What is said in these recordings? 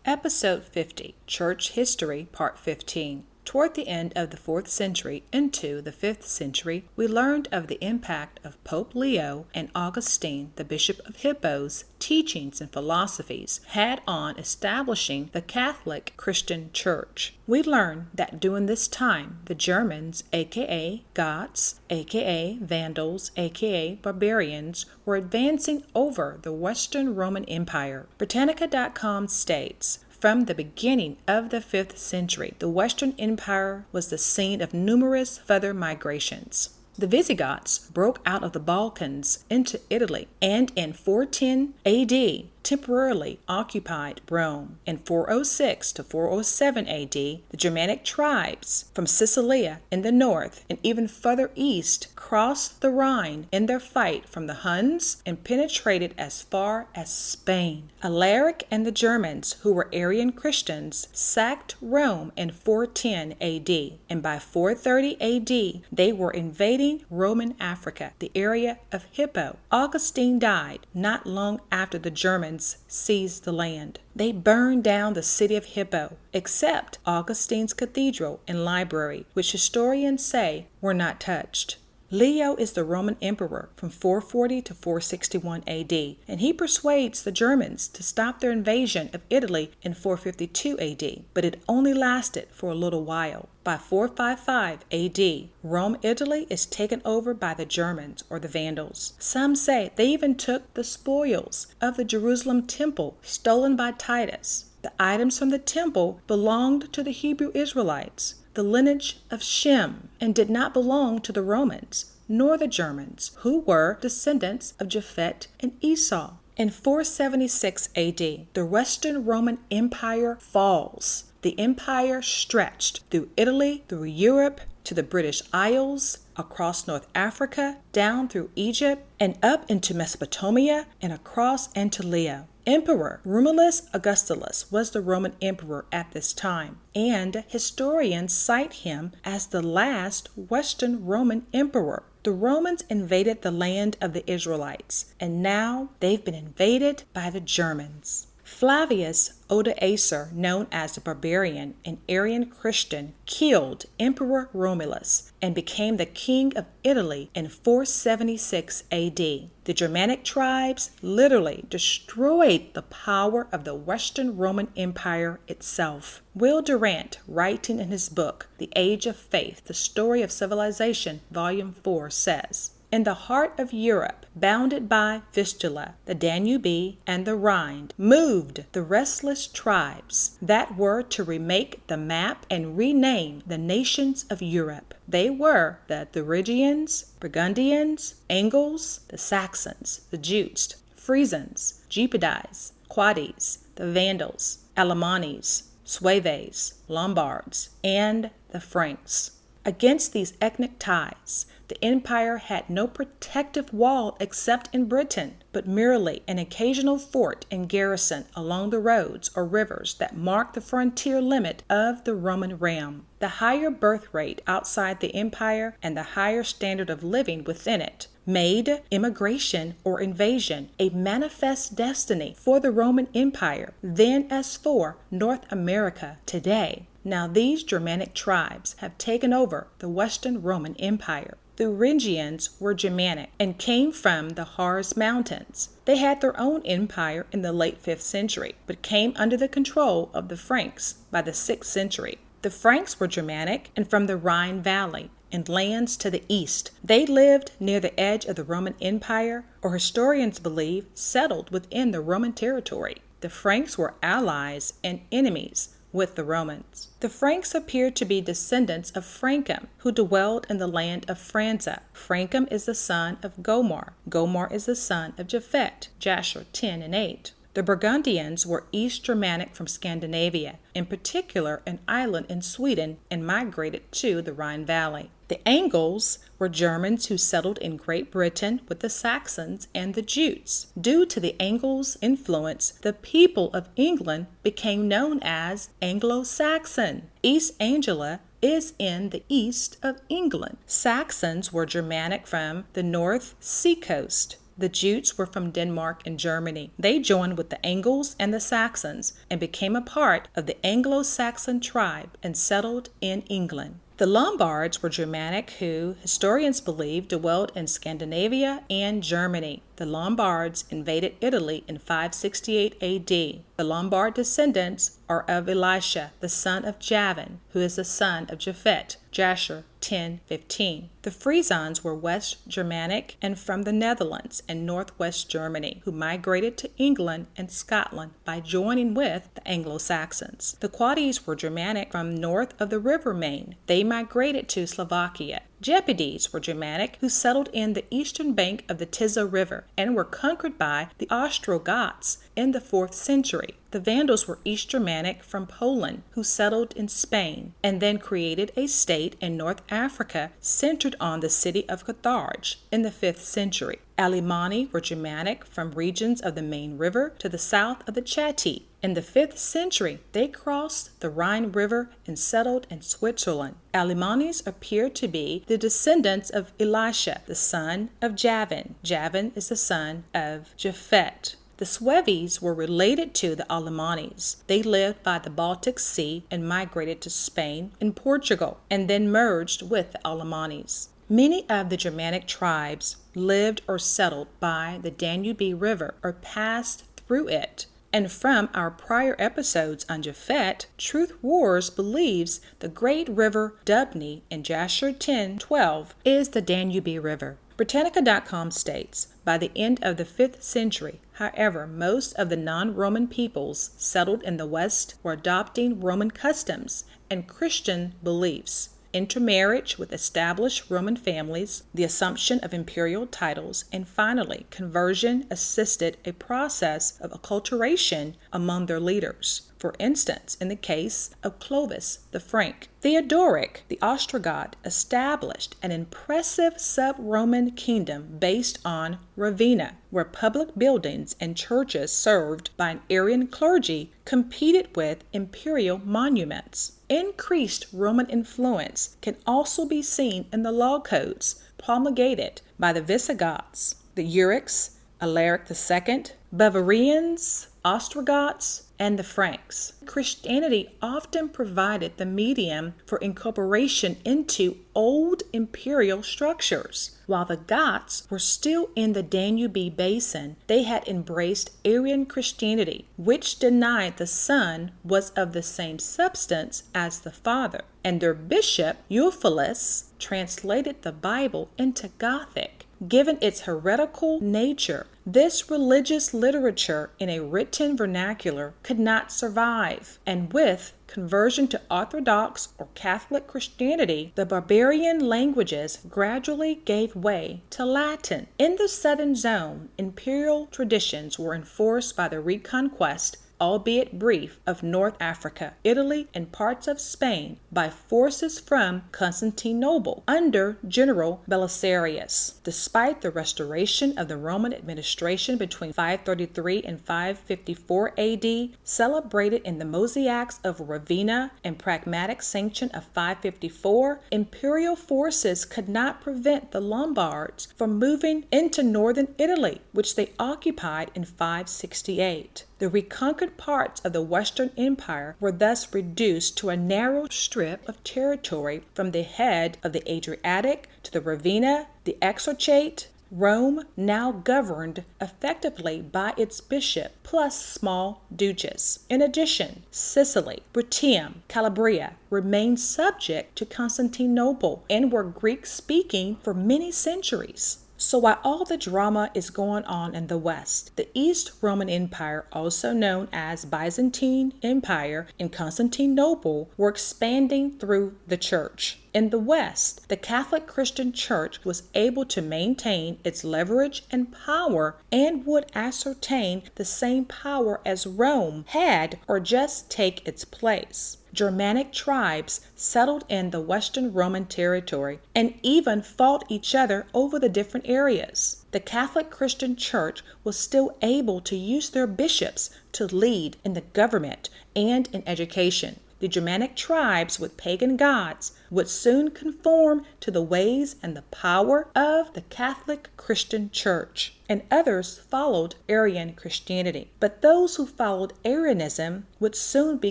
Episode 50, Church History, Part 15. Toward the end of the 4th century into the 5th century, we learned of the impact of Pope Leo and Augustine, the Bishop of Hippo's, teachings and philosophies had on establishing the Catholic Christian Church. We learned that during this time, the Germans, aka Goths, aka Vandals, aka Barbarians, were advancing over the Western Roman Empire. Britannica.com states, from the beginning of the 5th century, the Western Empire was the scene of numerous further migrations. The Visigoths broke out of the Balkans into Italy, and in 410 AD, temporarily occupied Rome. In 406 to 407 AD, the Germanic tribes from Sicilia in the north and even further east crossed the Rhine in their fight from the Huns and penetrated as far as Spain. Alaric and the Germans, who were Arian Christians, sacked Rome in 410 AD, and by 430 AD, they were invading Roman Africa, the area of Hippo. Augustine died not long after the Germans seized the land. They burned down the city of Hippo, except Augustine's cathedral and library, which historians say were not touched. Leo is the Roman emperor from 440 to 461 AD, and he persuades the Germans to stop their invasion of Italy in 452 AD, but it only lasted for a little while. By 455 AD, Rome, Italy is taken over by the Germans or the Vandals. Some say they even took the spoils of the Jerusalem temple stolen by Titus. The items from the temple belonged to the Hebrew Israelites, the lineage of Shem, and did not belong to the Romans, nor the Germans, who were descendants of Japhet and Esau. In 476 AD, the Western Roman Empire falls. The empire stretched through Italy, through Europe, to the British Isles, across North Africa, down through Egypt, and up into Mesopotamia, and across Anatolia. Emperor Romulus Augustulus was the Roman emperor at this time, and historians cite him as the last Western Roman emperor. The Romans invaded the land of the Israelites, and now they've been invaded by the Germans. Flavius Odoacer, known as the Barbarian, an Arian Christian, killed Emperor Romulus and became the king of Italy in 476 AD. The Germanic tribes literally destroyed the power of the Western Roman Empire itself. Will Durant, writing in his book, The Age of Faith, The Story of Civilization, Volume 4, says, in the heart of Europe, bounded by Vistula, the Danube, and the Rhine, moved the restless tribes that were to remake the map and rename the nations of Europe. They were the Thuringians, Burgundians, Angles, the Saxons, the Jutes, Frisians, Gepides, Quades, the Vandals, Alemannes, Sueves, Lombards, and the Franks. Against these ethnic ties, the empire had no protective wall except in Britain, but merely an occasional fort and garrison along the roads or rivers that marked the frontier limit of the Roman realm. The higher birth rate outside the empire and the higher standard of living within it made immigration or invasion a manifest destiny for the Roman Empire, then as for North America today. Now these Germanic tribes have taken over the Western Roman Empire. The Thuringians were Germanic and came from the Harz Mountains. They had their own empire in the late 5th century, but came under the control of the Franks by the 6th century. The Franks were Germanic and from the Rhine Valley and lands to the east. They lived near the edge of the Roman Empire, or historians believe settled within the Roman territory. The Franks were allies and enemies with the Romans. The Franks appeared to be descendants of Frankum, who dwelled in the land of Franza. Frankum is the son of Gomar. Gomar is the son of Japhet, Jasher 10 and 8. The Burgundians were East Germanic from Scandinavia, in particular an island in Sweden, and migrated to the Rhine Valley. The Angles were Germans who settled in Great Britain with the Saxons and the Jutes. Due to the Angles' influence, the people of England became known as Anglo-Saxon. East Anglia is in the east of England. Saxons were Germanic from the North Sea coast. The Jutes were from Denmark and Germany. They joined with the Angles and the Saxons and became a part of the Anglo-Saxon tribe and settled in England. The Lombards were Germanic who, historians believe, dwelled in Scandinavia and Germany. The Lombards invaded Italy in 568 A.D. The Lombard descendants are of Elisha, the son of Javan, who is the son of Japhet, Jasher 10:15. The Frisons were West Germanic and from the Netherlands and northwest Germany, who migrated to England and Scotland by joining with the Anglo-Saxons. The Quades were Germanic from north of the river Main. They migrated to Slovakia. Gepides were Germanic who settled in the eastern bank of the Tisza River and were conquered by the Ostrogoths in the 4th century. The Vandals were East Germanic from Poland who settled in Spain and then created a state in North Africa centered on the city of Carthage in the 5th century. Alemanni were Germanic from regions of the Main River to the south of the Chatti. In the 5th century, they crossed the Rhine River and settled in Switzerland. Alemannis appear to be the descendants of Elisha, the son of Javan. Javan is the son of Japhet. The Sueves were related to the Alemannis. They lived by the Baltic Sea and migrated to Spain and Portugal, and then merged with the Alemannis. Many of the Germanic tribes lived or settled by the Danube River or passed through it. And from our prior episodes on Japhet, Truth Wars believes the great river Dubny in Jasher 10:12 is the Danube River. Britannica.com states, by the end of the 5th century, however, most of the non-Roman peoples settled in the West were adopting Roman customs and Christian beliefs. Intermarriage with established Roman families, the assumption of imperial titles, and finally, conversion assisted a process of acculturation among their leaders. For instance, in the case of Clovis the Frank, Theodoric the Ostrogoth established an impressive sub-Roman kingdom based on Ravenna, where public buildings and churches served by an Arian clergy competed with imperial monuments. Increased Roman influence can also be seen in the law codes promulgated by the Visigoths, the Eurics, Alaric II, Bavarians, Ostrogoths, and the Franks. Christianity often provided the medium for incorporation into old imperial structures. While the Goths were still in the Danube basin, they had embraced Arian Christianity, which denied the Son was of the same substance as the Father, and their bishop, Euphilus, translated the Bible into Gothic. Given its heretical nature, this religious literature in a written vernacular could not survive, and with conversion to Orthodox or Catholic Christianity, the barbarian languages gradually gave way to Latin. In the southern zone, imperial traditions were enforced by the reconquest, albeit brief, of North Africa, Italy, and parts of Spain by forces from Constantinople under General Belisarius. Despite the restoration of the Roman administration between 533 and 554 AD, celebrated in the Mosaics of Ravenna and Pragmatic Sanction of 554, imperial forces could not prevent the Lombards from moving into northern Italy, which they occupied in 568. The reconquered parts of the Western Empire were thus reduced to a narrow strip of territory from the head of the Adriatic to the Ravenna, the Exarchate. Rome now governed effectively by its bishop, plus small duchies. In addition, Sicily, Bruttium, Calabria remained subject to Constantinople and were Greek-speaking for many centuries. So while all the drama is going on in the West, the East Roman Empire, also known as Byzantine Empire, and Constantinople were expanding through the church. In the West, the Catholic Christian Church was able to maintain its leverage and power and would ascertain the same power as Rome had or just take its place. Germanic tribes settled in the Western Roman territory and even fought each other over the different areas. The Catholic Christian Church was still able to use their bishops to lead in the government and in education. the Germanic tribes with pagan gods would soon conform to the ways and the power of the Catholic Christian Church, and others followed Arian Christianity. But those who followed Arianism would soon be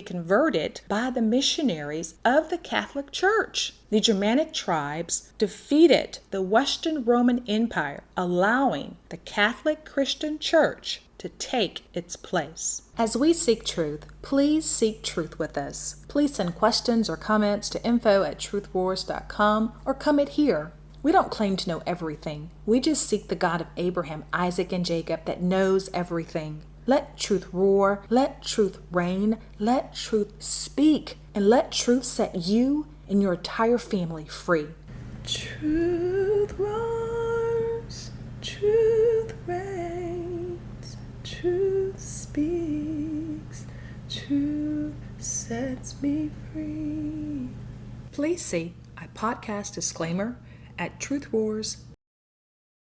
converted by the missionaries of the Catholic Church. The Germanic tribes defeated the Western Roman Empire, allowing the Catholic Christian Church to take its place. As we seek truth, please seek truth with us. Please send questions or comments to info@truthwars.com or comment here. We don't claim to know everything. We just seek the God of Abraham, Isaac, and Jacob that knows everything. Let truth roar, let truth reign, let truth speak, and let truth set you and your entire family free. Truth roars, truth reigns, truth speaks, truth sets me free. Please see a podcast disclaimer at truthwars.com.